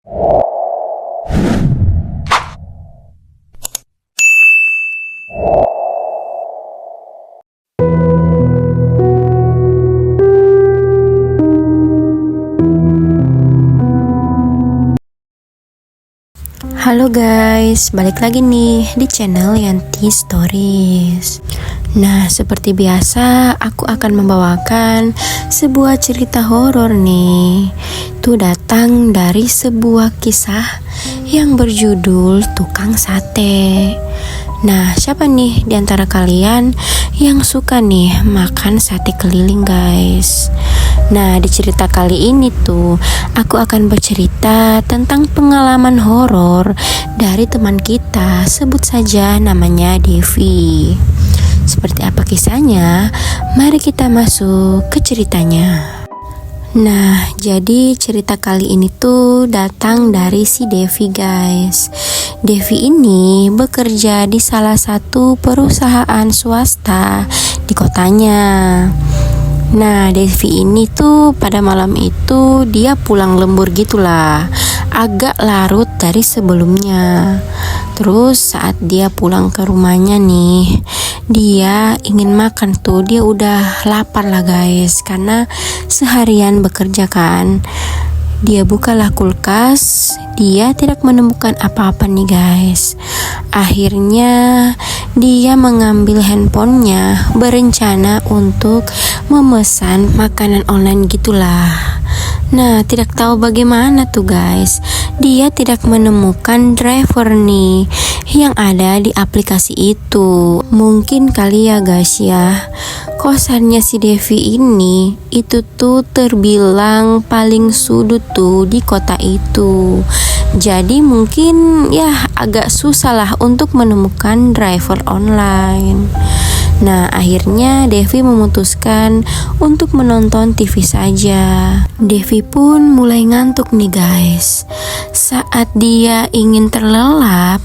Halo guys, balik lagi nih di channel Yanti Stories. Nah, seperti biasa aku akan membawakan sebuah cerita horor nih. Itu datang dari sebuah kisah yang berjudul Tukang Sate. Nah, siapa nih di antara kalian yang suka nih makan sate keliling guys? Nah, di cerita kali ini tuh aku akan bercerita tentang pengalaman horor dari teman kita, sebut saja namanya Devi. Seperti apa kisahnya? Mari kita masuk ke ceritanya. Nah, jadi cerita kali ini tuh datang dari si Devi guys. Devi ini bekerja di salah satu perusahaan swasta di kotanya. Nah, Devi ini tuh pada malam itu dia pulang lembur gitulah, agak larut dari sebelumnya. Terus saat dia pulang ke rumahnya nih, dia ingin makan tuh, dia udah lapar lah guys, karena seharian bekerja kan. Dia bukalah kulkas, dia tidak menemukan apa-apa nih guys. Akhirnya dia mengambil handphonenya, berencana untuk memesan makanan online gitulah. Nah, tidak tahu bagaimana tuh guys, dia tidak menemukan driver nih yang ada di aplikasi itu. Mungkin kali ya guys ya, kosannya si Devi ini itu tuh terbilang paling sudut tuh di kota itu. Jadi mungkin ya agak susah lah untuk menemukan driver online. Nah, akhirnya Devi memutuskan untuk menonton TV saja. Devi pun mulai ngantuk nih guys. Saat dia ingin terlelap,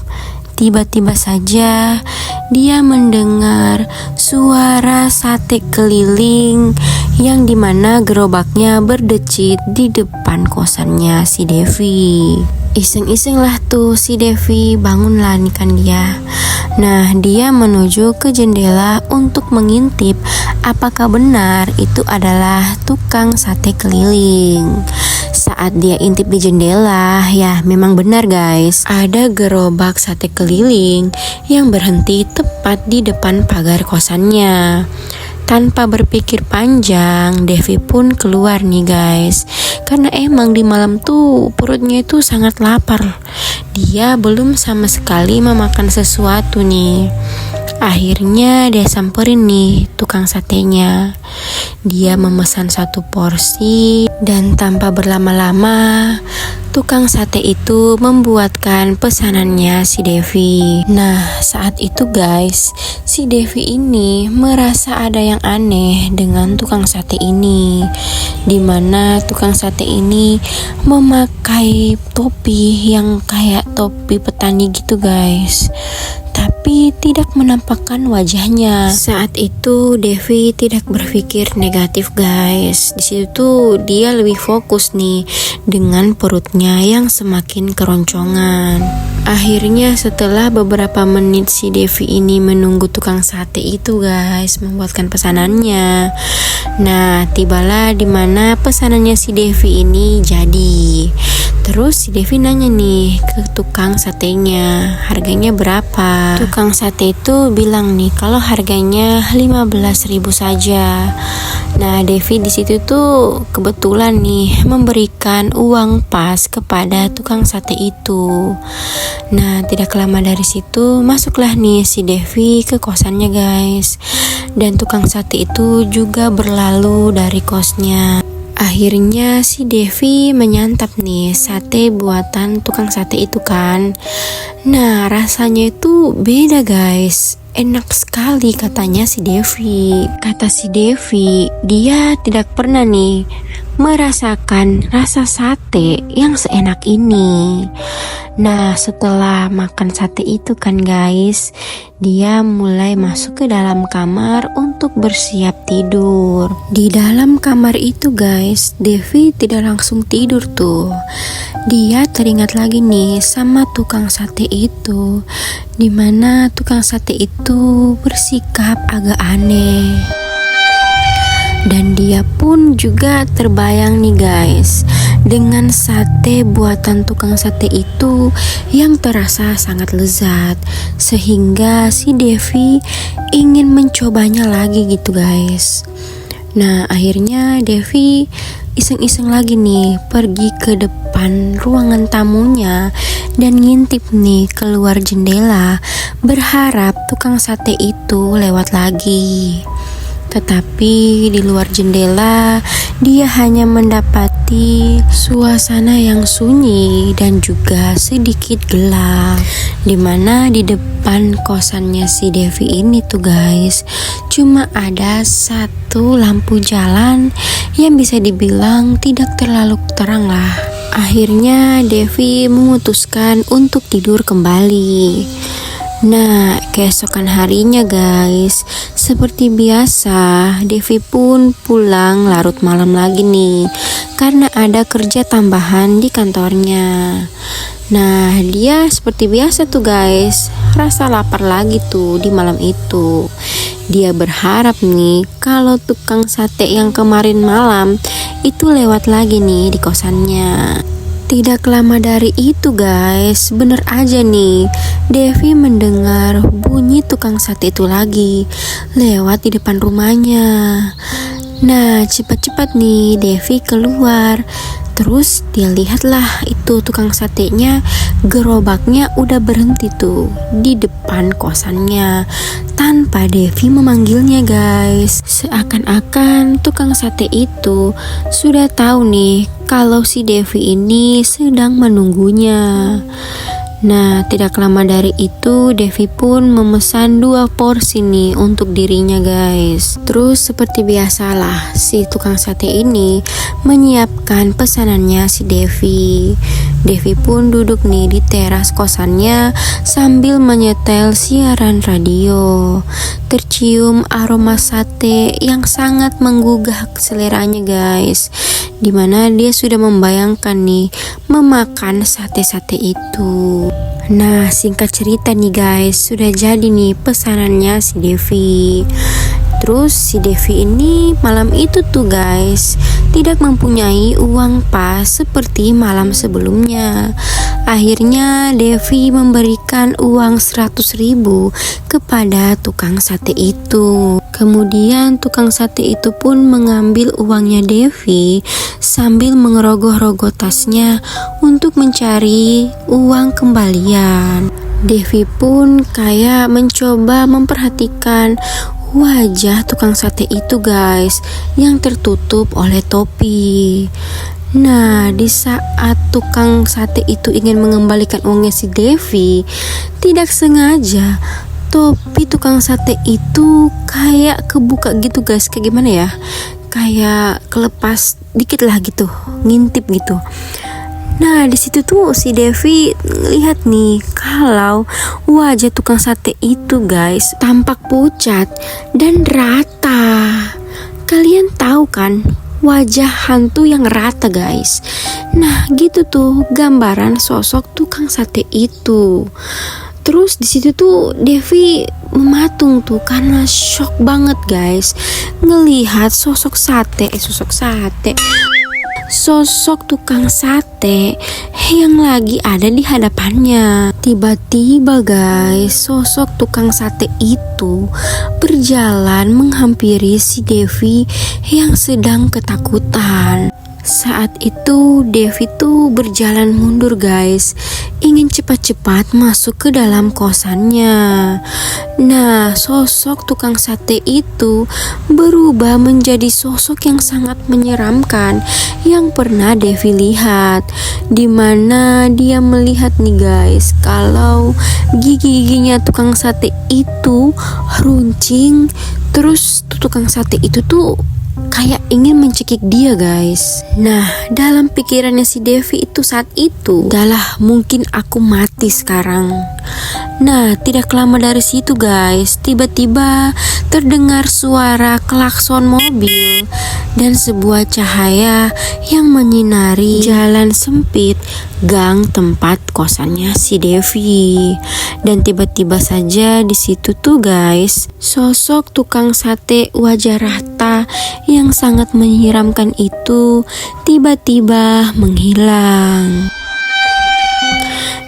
tiba-tiba saja dia mendengar suara sate keliling yang dimana gerobaknya berdecit di depan kosannya si Devi. Iseng-iseng lah tuh si Devi, bangunlah nih kan dia. Nah, dia menuju ke jendela untuk mengintip apakah benar itu adalah tukang sate keliling. Saat dia intip di jendela, ya memang benar guys, ada gerobak sate keliling yang berhenti tepat di depan pagar kosannya. Tanpa berpikir panjang, Devi pun keluar nih guys. Karena emang di malam tuh perutnya itu sangat lapar. Dia belum sama sekali memakan sesuatu nih. Akhirnya dia samperin nih tukang satenya. Dia memesan satu porsi dan tanpa berlama-lama tukang sate itu membuatkan pesanannya si Devi. Nah, saat itu guys, si Devi ini merasa ada yang aneh dengan tukang sate ini, dimana tukang sate ini memakai topi yang kayak topi petani gitu guys, tapi tidak menampakkan wajahnya. Saat itu Devi tidak berpikir negatif guys. Di situ tuh dia lebih fokus nih dengan perutnya yang semakin keroncongan. Akhirnya setelah beberapa menit si Devi ini menunggu tukang sate itu guys membuatkan pesanannya. Nah, tibalah dimana pesanannya si Devi ini jadi. Terus si Devi nanya nih ke tukang satenya, harganya berapa? Tukang sate itu bilang nih kalau harganya 15.000 saja. Nah, Devi di situ tuh kebetulan nih memberikan uang pas kepada tukang sate itu. Nah, tidak lama dari situ masuklah nih si Devi ke kosannya guys. Dan tukang sate itu juga berlalu dari kosnya. Akhirnya si Devi menyantap nih sate buatan tukang sate itu kan. Nah, rasanya itu beda guys. Enak sekali katanya si Devi. Kata si Devi, dia tidak pernah nih merasakan rasa sate yang seenak ini. Nah, setelah makan sate itu kan guys, dia mulai masuk ke dalam kamar untuk bersiap tidur. Di dalam kamar itu guys, Devi tidak langsung tidur tuh. Dia teringat lagi nih sama tukang sate itu, dimana tukang sate itu bersikap agak aneh. Dan dia pun juga terbayang nih guys, dengan sate buatan tukang sate itu yang terasa sangat lezat, sehingga si Devi ingin mencobanya lagi gitu guys. Nah, akhirnya Devi iseng-iseng lagi nih pergi ke depan ruangan tamunya dan ngintip nih keluar jendela, berharap tukang sate itu lewat lagi. Tetapi di luar jendela, dia hanya mendapati suasana yang sunyi dan juga sedikit gelap. Dimana di depan kosannya si Devi ini tuh guys, cuma ada satu lampu jalan yang bisa dibilang tidak terlalu terang lah. Akhirnya Devi memutuskan untuk tidur kembali. Nah, keesokan harinya guys, seperti biasa Devi pun pulang larut malam lagi nih, karena ada kerja tambahan di kantornya. Nah, dia seperti biasa tuh guys, rasa lapar lagi tuh di malam itu. Dia berharap nih kalau tukang sate yang kemarin malam itu lewat lagi nih di kosannya. Tidak lama dari itu guys, bener aja nih, Devi mendengar bunyi tukang sate itu lagi lewat di depan rumahnya. Nah, cepat-cepat nih Devi keluar. Terus dia lihatlah itu tukang satenya, gerobaknya udah berhenti tuh di depan kosannya tanpa Devi memanggilnya guys. Seakan-akan tukang sate itu sudah tahu nih kalau si Devi ini sedang menunggunya. Nah, tidak lama dari itu Devi pun memesan 2 porsi nih untuk dirinya guys. Terus seperti biasalah si tukang sate ini menyiapkan pesanannya si Devi. Devi pun duduk nih di teras kosannya sambil menyetel siaran radio. Tercium aroma sate yang sangat menggugah seleranya guys, dimana dia sudah membayangkan nih memakan sate-sate itu. Nah, singkat cerita nih guys, sudah jadi nih pesanannya si Devi. Terus si Devi ini malam itu tuh guys tidak mempunyai uang pas seperti malam sebelumnya. Akhirnya Devi memberikan uang 100.000 kepada tukang sate itu. Kemudian tukang sate itu pun mengambil uangnya Devi sambil mengerogoh-rogoh tasnya untuk mencari uang kembalian. Devi pun kayak mencoba memperhatikan wajah tukang sate itu guys yang tertutup oleh topi. Nah, di saat tukang sate itu ingin mengembalikan uangnya si Devi, tidak sengaja topi tukang sate itu kayak kebuka gitu guys. Kayak gimana ya, kayak kelepas dikit lah gitu, ngintip gitu. Nah, di situ tuh si Devi lihat nih kalau wajah tukang sate itu guys tampak pucat dan rata. Kalian tahu kan wajah hantu yang rata guys. Nah, gitu tuh gambaran sosok tukang sate itu. Terus di situ tuh Devi mematung tuh karena shock banget guys ngelihat sosok tukang sate yang lagi ada di hadapannya. Tiba-tiba guys, sosok tukang sate itu berjalan menghampiri si Devi yang sedang ketakutan. Saat itu Devi tuh berjalan mundur guys, ingin cepat-cepat masuk ke dalam kosannya. Nah, sosok tukang sate itu berubah menjadi sosok yang sangat menyeramkan yang pernah Devi lihat, dimana dia melihat nih guys kalau gigi-giginya tukang sate itu runcing. Terus tukang sate itu tuh kayak ingin mencekik dia guys. Nah, dalam pikirannya si Devi itu saat itu, "Udahlah, mungkin aku mati sekarang." Nah, tidak lama dari situ guys, tiba-tiba terdengar suara klakson mobil dan sebuah cahaya yang menyinari jalan sempit gang tempat kosannya si Devi. Dan tiba-tiba saja di situ tuh guys, sosok tukang sate wajah rata yang sangat menyeramkan itu tiba-tiba menghilang.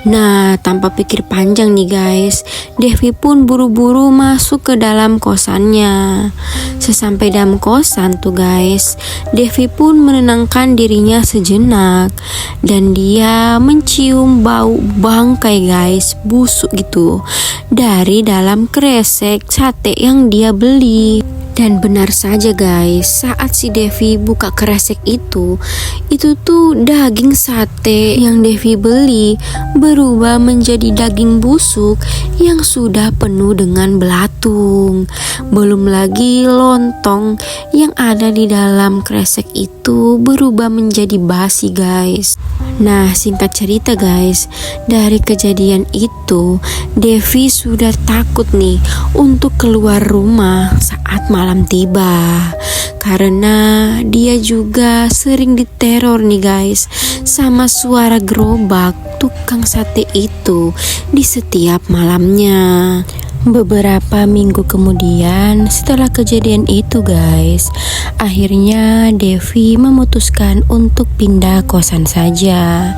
Nah, tanpa pikir panjang nih guys, Devi pun buru-buru masuk ke dalam kosannya. Sesampai dalam kosan tuh guys, Devi pun menenangkan dirinya sejenak. Dan dia mencium bau bangkai guys, busuk gitu, dari dalam kresek sate yang dia beli. Dan benar saja guys, saat si Devi buka kresek itu tuh daging sate yang Devi beli berubah menjadi daging busuk yang sudah penuh dengan belatung. Belum lagi lontong yang ada di dalam kresek itu berubah menjadi basi guys. Nah, singkat cerita guys, dari kejadian itu Devi sudah takut nih untuk keluar rumah saat malam tiba, karena dia juga sering diteror nih guys sama suara gerobak tukang sate itu di setiap malamnya. Beberapa minggu kemudian setelah kejadian itu guys, akhirnya Devi memutuskan untuk pindah kosan saja.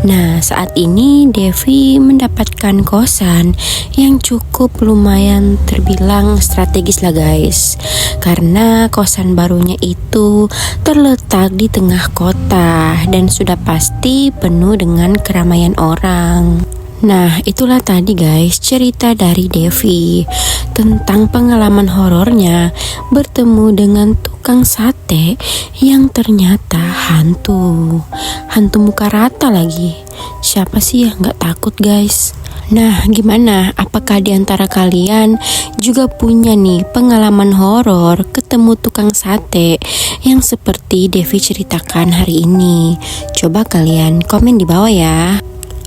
Nah, saat ini Devi mendapatkan kosan yang cukup lumayan terbilang strategis lah guys, karena kosan barunya itu terletak di tengah kota dan sudah pasti penuh dengan keramaian orang. Nah, itulah tadi guys cerita dari Devi tentang pengalaman horornya bertemu dengan tukang sate yang ternyata hantu muka rata lagi. Siapa sih yang gak takut guys? Nah, gimana? Apakah di antara kalian juga punya nih pengalaman horor ketemu tukang sate yang seperti Devi ceritakan hari ini? Coba kalian komen di bawah ya.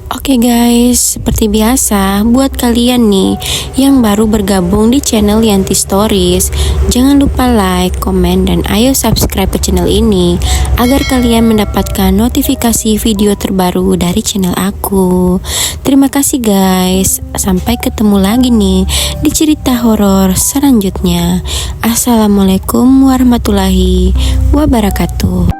Oke guys, seperti biasa, buat kalian nih yang baru bergabung di channel Yanti Stories, jangan lupa like, komen, dan ayo subscribe ke channel ini agar kalian mendapatkan notifikasi video terbaru dari channel aku. Terima kasih guys, sampai ketemu lagi nih di cerita horor selanjutnya. Assalamualaikum warahmatullahi wabarakatuh.